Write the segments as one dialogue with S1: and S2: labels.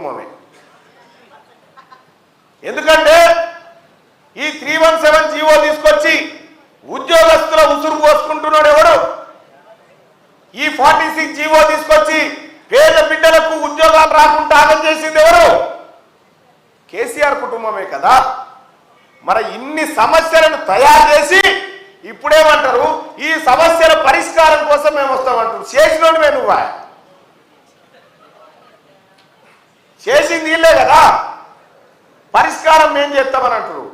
S1: కుటుంబమే. ఎందుకంటే ఈ 317 జీవో తీసుకొచ్చి ఉద్యోగస్తుల ఉసురు పోసుకుంటున్నాడు ఎవడు? ఈ 46 జీవో తీసుకొచ్చి పేద బిడ్డలకు ఉద్యోగాలు రాకుండా ఆగం చేసింది ఎవరు? కేసీఆర్ కుటుంబమే కదా. మరి ఇన్ని సమస్యలను తయారు చేసి ఇప్పుడేమంటారు? ఈ సమస్యల పరిష్కారం కోసం మేము వస్తామంటారు. చేసినోడివే నువ్వా? చేసింది వీళ్ళే కదా. పరిష్కారం మేము చేస్తామని అంటారు.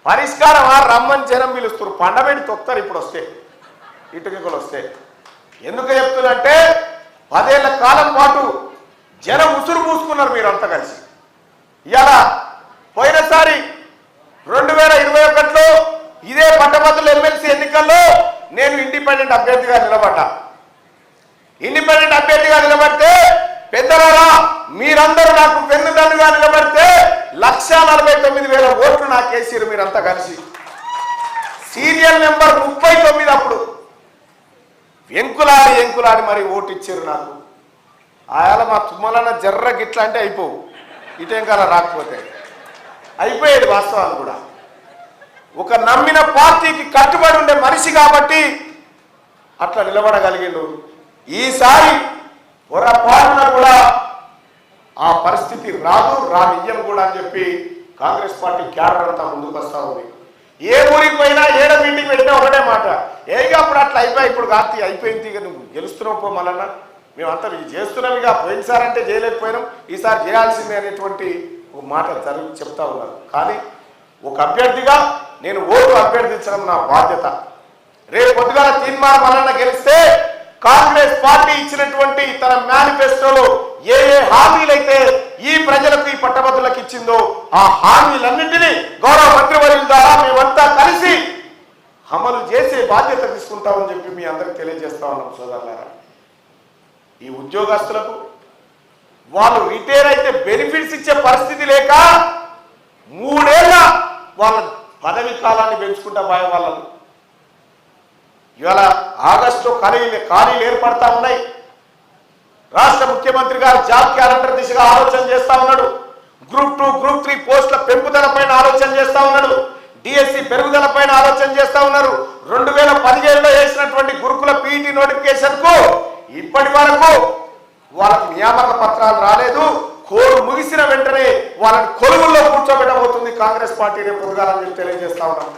S1: పరిష్కారం రమ్మని జనం పిలుస్తారు, పండబెట్టి తొక్తారు. ఇప్పుడు వస్తే ఇటుకలు వస్తే ఎందుకు చెప్తున్నంటే 10 ఏళ్ల కాలం పాటు జనం ఉసురు పూసుకున్నారు మీరంతా కలిసి. ఇవాళ పోయినసారి 2021లో ఇదే పట్టభద్రుల ఎమ్మెల్సీ ఎన్నికల్లో నేను ఇండిపెండెంట్ అభ్యర్థిగా నిలబడ్డా. ఇండిపెండెంట్ అభ్యర్థిగా నిలబడితే పెద్దవారా మీరందరూ నాకు పెన్నుదండుగా నిలబడితే 1,49,000 ఓట్లు నాకు వేసారు మీరంతా కలిసి. సీరియల్ నెంబర్ 39 అప్పుడు ఎంకులాడి మరి ఓటు ఇచ్చారు నాకు. ఆయాల మా తుమ్మలన్న జర్ర గిట్లా అంటే అయిపోవు, ఇటెంకాల రాకపోతే అయిపోయేది. వాస్తవాలు కూడా ఒక నమ్మిన పార్టీకి కట్టుబడి ఉండే మనిషి కాబట్టి అట్లా నిలబడగలిగిండు. ఈసారి పొరపాటున కూడా ఆ పరిస్థితి రానియ్యం కూడా అని చెప్పి కాంగ్రెస్ పార్టీ క్యాడర్ అంతా ముందుకు వస్తా ఉంది. ఏ ఊరికి పోయినా ఏడ మీటింగ్ పెట్టినా ఒకటే మాట, అప్పుడు అట్లా అయిపోయి ఇప్పుడు కార్తీ అయిపోయింది, ఇక నువ్వు గెలుస్తున్నావు పో మళ్ళా మేమంతా చేస్తున్నాం, ఇక పోయినసారి అంటే చేయలేకపోయినాం ఈసారి చేయాల్సిందే అనేటువంటి ఒక మాట చెప్తా ఉన్నారు. కానీ ఒక అభ్యర్థిగా నేను ఓటు అభ్యర్థించడం నా బాధ్యత. రేపు పొద్దుగాల తీర్మానం మల్లన్న గెలిస్తే కాంగ్రెస్ పార్టీ ఇచ్చినటువంటి తన మేనిఫెస్టోలో ఏ హామీలైతే ఈ ప్రజలకు ఈ పట్టభద్రులకు ఇచ్చిందో ఆ హామీలన్నింటినీ గౌరవ మంత్రివర్యుల ద్వారా మేమంతా కలిసి అమలు చేసే బాధ్యత తీసుకుంటామని చెప్పి మీ అందరికి తెలియజేస్తా ఉన్నాం. సోదరులారా, ఈ ఉద్యోగస్తులకు వాళ్ళు రిటైర్ అయితే బెనిఫిట్స్ ఇచ్చే పరిస్థితి లేక 3 ఏళ్ళ వాళ్ళ పదవి కాలాన్ని పెంచుకుంటా పోయే వాళ్ళను ఇవాళ ఆగస్టులో ఖాళీలు ఏర్పడతా ఉన్నాయి. రాష్ట్ర ముఖ్యమంత్రి గారు జాబ్ క్యాలెండర్ దిశగా ఆలోచన చేస్తా ఉన్నాడు. గ్రూప్ 2, గ్రూప్ 3 పోస్టుల పెంపుదల పైన ఆలోచన చేస్తా ఉన్నాడు. డిఎస్సి పెరుగుదల పైన ఆలోచన చేస్తా ఉన్నారు. 2017లో వేసినటువంటి గురుకుల పీఈటీ నోటిఫికేషన్ కు ఇప్పటి వరకు వాళ్ళకి నియామక పత్రాలు రాలేదు. కోరు ముగిసిన వెంటనే వాళ్ళని కొలువుల్లో కూర్చోబెట్టబోతుంది కాంగ్రెస్ పార్టీ రేపు పొద్దుగాలని తెలియజేస్తా ఉన్నాం.